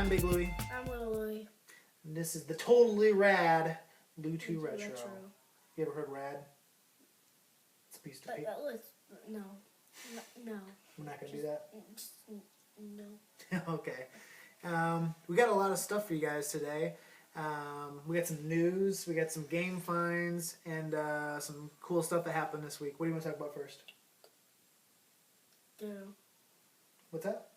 I'm Big Louie. I'm Little Louie. And this is the totally rad LOU2RETRO. You ever heard rad? It's a piece of paper. No. We're not going to do that? No. Okay. We got a lot of stuff for you guys today. We got some news, we got some game finds, and some cool stuff that happened this week. What do you want to talk about first? What's that?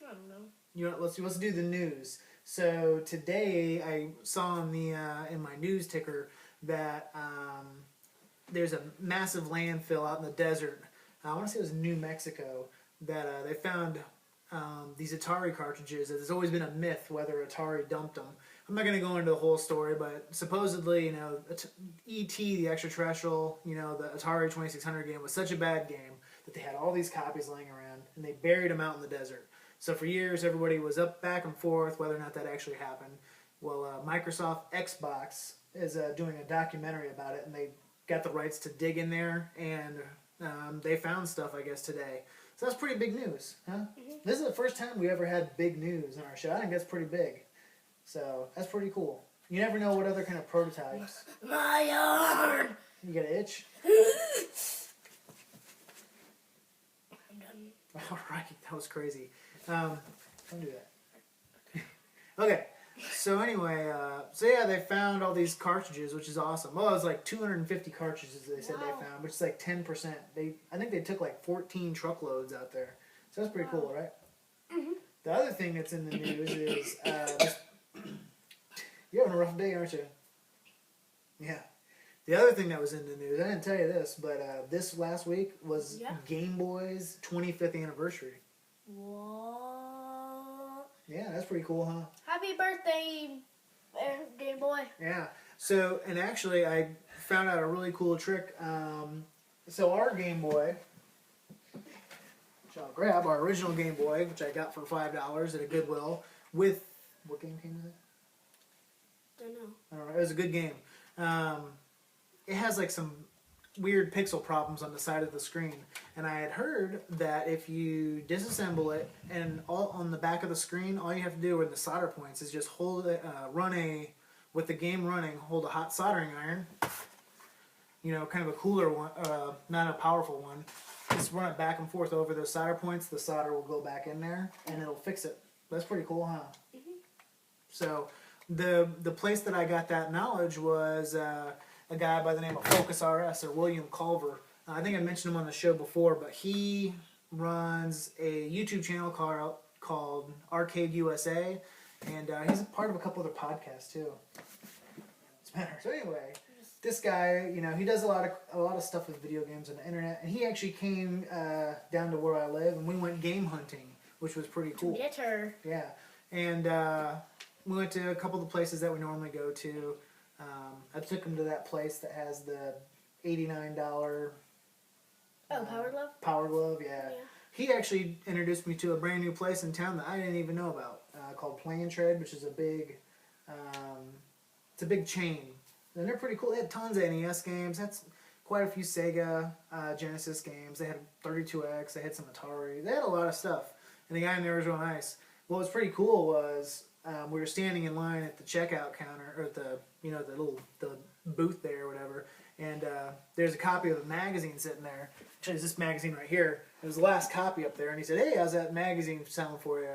I don't know. Let's do the news. So today I saw in my news ticker that there's a massive landfill out in the desert. I want to say it was New Mexico that they found these Atari cartridges. There's always been a myth whether Atari dumped them. I'm not going to go into the whole story, but supposedly, E.T. the extraterrestrial, the Atari 2600 game was such a bad game that they had all these copies laying around and they buried them out in the desert. So for years, everybody was back and forth whether or not that actually happened. Well, Microsoft Xbox is doing a documentary about it, and they got the rights to dig in there, and they found stuff, I guess, today. So that's pretty big news, huh? Mm-hmm. This is the first time we ever had big news on our show. I think that's pretty big. So that's pretty cool. You never know what other kind of prototypes. My arm! You got an itch? I'm done. All right, that was crazy. Don't do that. Okay, so anyway, they found all these cartridges, which is awesome. Well, it was like 250 cartridges they said they found, which is like 10%. I think they took like 14 truckloads out there. So that's pretty cool, right? Mm-hmm. The other thing that's in the news is, you're having a rough day, aren't you? Yeah. The other thing that was in the news, I didn't tell you this, but this last week was Game Boy's 25th anniversary. What? Yeah, that's pretty cool, huh? Happy birthday, Game Boy. Yeah. So, and actually, I found out a really cool trick. So our Game Boy, which I'll grab, our original Game Boy, which I got for $5 at a Goodwill, with, what game came with it? Don't know. It was a good game. It has like some weird pixel problems on the side of the screen, and I had heard that if you disassemble it and all on the back of the screen, all you have to do with the solder points is just hold it, with the game running, hold a hot soldering iron, kind of a cooler one, not a powerful one, just run it back and forth over those solder points. The solder will go back in there and it'll fix it. That's pretty cool, huh? Mm-hmm. So the place that I got that knowledge was a guy by the name of Focus RS, or William Culver. I think I mentioned him on the show before, but he runs a YouTube channel called Arcade USA, and he's a part of a couple other podcasts too. So anyway, this guy, he does a lot of stuff with video games on the internet, and he actually came down to where I live, and we went game hunting, which was pretty cool. Bitter. Yeah, and we went to a couple of the places that we normally go to. I took him to that place that has the $89. Power Glove? Power Glove, yeah. He actually introduced me to a brand new place in town that I didn't even know about, called Plan Tread, which is a big chain. And they're pretty cool. They had tons of NES games. That's quite a few Sega Genesis games. They had 32X. They had some Atari. They had a lot of stuff. And the guy in there was real nice. What was pretty cool was we were standing in line at the checkout counter, or at the the booth there or whatever, and there's a copy of a magazine sitting there. Actually, it's this magazine right here. It was the last copy up there, and he said, "Hey, how's that magazine sound for you?"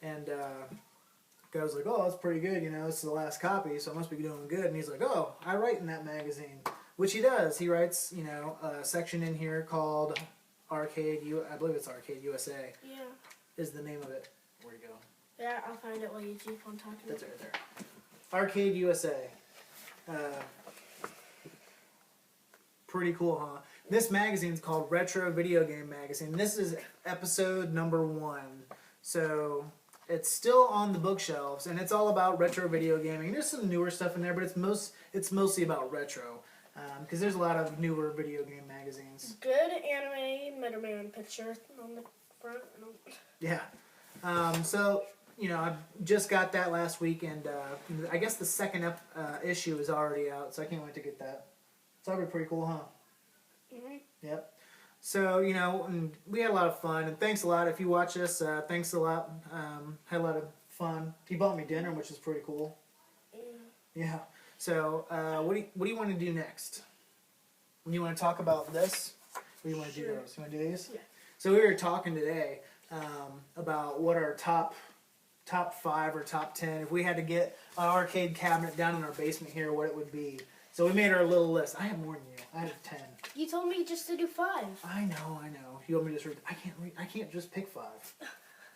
And guy was like, "Oh, that's pretty good. It's the last copy, so it must be doing good." And he's like, "Oh, I write in that magazine," which he does. He writes, a section in here called Arcade. I believe it's Arcade USA. Yeah. Is the name of it? Where'd you go? Yeah, I'll find it while you keep on talking. That's right there. Arcade USA. Pretty cool, huh? This magazine is called Retro Video Game Magazine. This is episode number 1. So it's still on the bookshelves, and it's all about retro video gaming. There's some newer stuff in there, but it's mostly about retro. Because there's a lot of newer video game magazines. Good anime Meta Man picture on the front. Yeah. So, you know, I just got that last week, and I guess the second issue is already out, so I can't wait to get that. It's already pretty cool, huh? Mm-hmm. Yep. So, you know, and we had a lot of fun, and thanks a lot. If you watch this, thanks a lot. Had a lot of fun. He bought me dinner, which is pretty cool. Yeah. So, what do you want to do next? You want to talk about this? Or do you want to do those? You want to do these? Yeah. So we were talking today about what our top 5 or top 10, if we had to get an arcade cabinet down in our basement here, what it would be. So we made our little list. I have more than you. I have 10. You told me just to do 5. I know. You want me to just read? I can't just pick 5.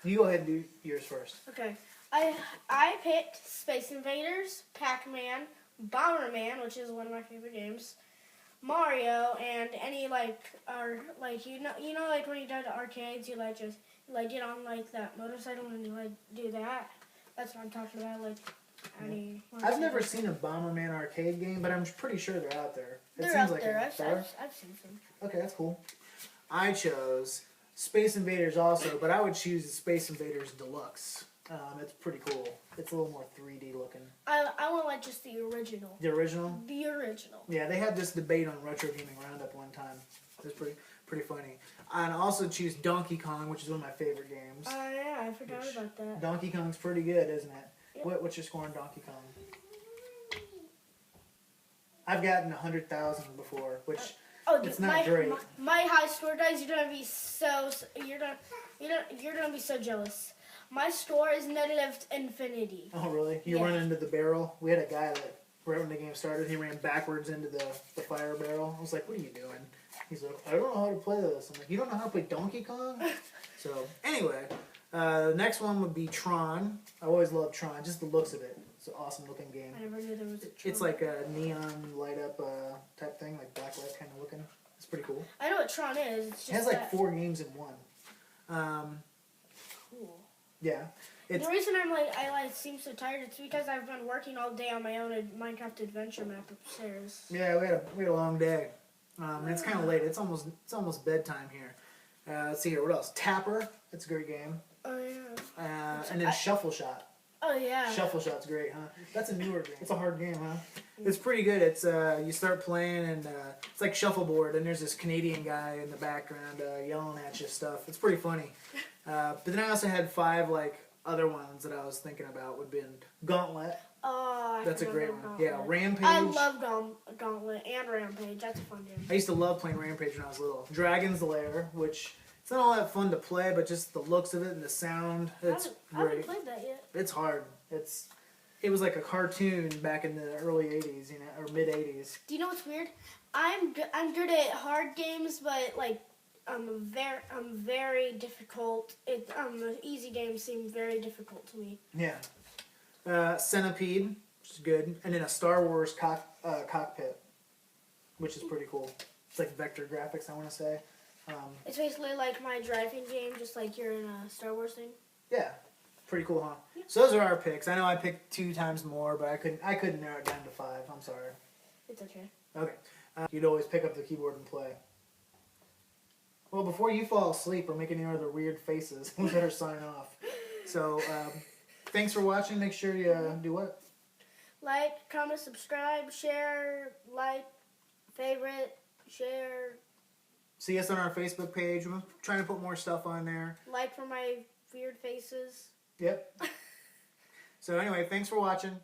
You go ahead and do yours first. Okay. I picked Space Invaders, Pac-Man, Bomberman, which is one of my favorite games, Mario, and any like like when you go to arcades, you just get on like that motorcycle and you do that. That's what I'm talking about. I've never seen a Bomberman arcade game, but I'm pretty sure they're out there. They're out there. I've seen some. Okay, that's cool. I chose Space Invaders also, but I would choose Space Invaders Deluxe. It's pretty cool. It's a little more 3D looking. I want just the original. The original? The original. Yeah, they had this debate on Retro Gaming Roundup one time. It was pretty funny. I'd also choose Donkey Kong, which is one of my favorite games. Yeah, I forgot about that. Donkey Kong's pretty good, isn't it? Yep. What's your score on Donkey Kong? I've gotten 100,000 before, which it's not great. My high score, guys, you're gonna be you're gonna be so jealous. My score is negative infinity. Oh really? You run into the barrel? We had a guy that right when the game started, he ran backwards into the fire barrel. I was like, "What are you doing?" He's like, "I don't know how to play this." I'm like, "You don't know how to play Donkey Kong?" So anyway, the next one would be Tron. I always loved Tron, just the looks of it. It's an awesome looking game. I never knew there was a Tron. It's like a neon light up type thing, like blacklight kind of looking. It's pretty cool. I know what Tron is. It's just it has like 4 games in one. Cool. Yeah. The reason I seem so tired, it's because I've been working all day on my own Minecraft adventure map upstairs. Yeah, we had a long day. And it's kind of late. It's almost bedtime here. Let's see here. What else? Tapper. That's a great game. Oh yeah. And then Shuffle Shot. Oh yeah. Shuffle Shot's great, huh? That's a newer game. It's a hard game, huh? It's pretty good. It's you start playing and it's like shuffleboard, and there's this Canadian guy in the background yelling at you stuff. It's pretty funny. But then I also had 5 other ones that I was thinking about would be Gauntlet. Oh, that's a great one. Gauntlet. Yeah, Rampage. I love Gauntlet and Rampage. That's a fun game. I used to love playing Rampage when I was little. Dragon's Lair, which it's not all that fun to play, but just the looks of it and the sound, it's I haven't great. played that yet. It's hard. It was like a cartoon back in the early 80s, or mid 80s. Do you know what's weird? I'm good at hard games, but I'm very difficult. The easy games seem very difficult to me. Yeah. Centipede, which is good, and then a Star Wars cockpit, which is pretty cool. It's like vector graphics, I want to say. It's basically like my driving game, just like you're in a Star Wars thing. Yeah. Pretty cool, huh? Yeah. So those are our picks. I know I picked 2 times more, but I couldn't narrow it down to 5. I'm sorry. It's okay. Okay. You'd always pick up the keyboard and play. Well, before you fall asleep or make any other weird faces, we better sign off. So, thanks for watching. Make sure you do what? Like, comment, subscribe, share, favorite, share. See us on our Facebook page. We're trying to put more stuff on there. Like for my weird faces. Yep. So anyway, thanks for watching.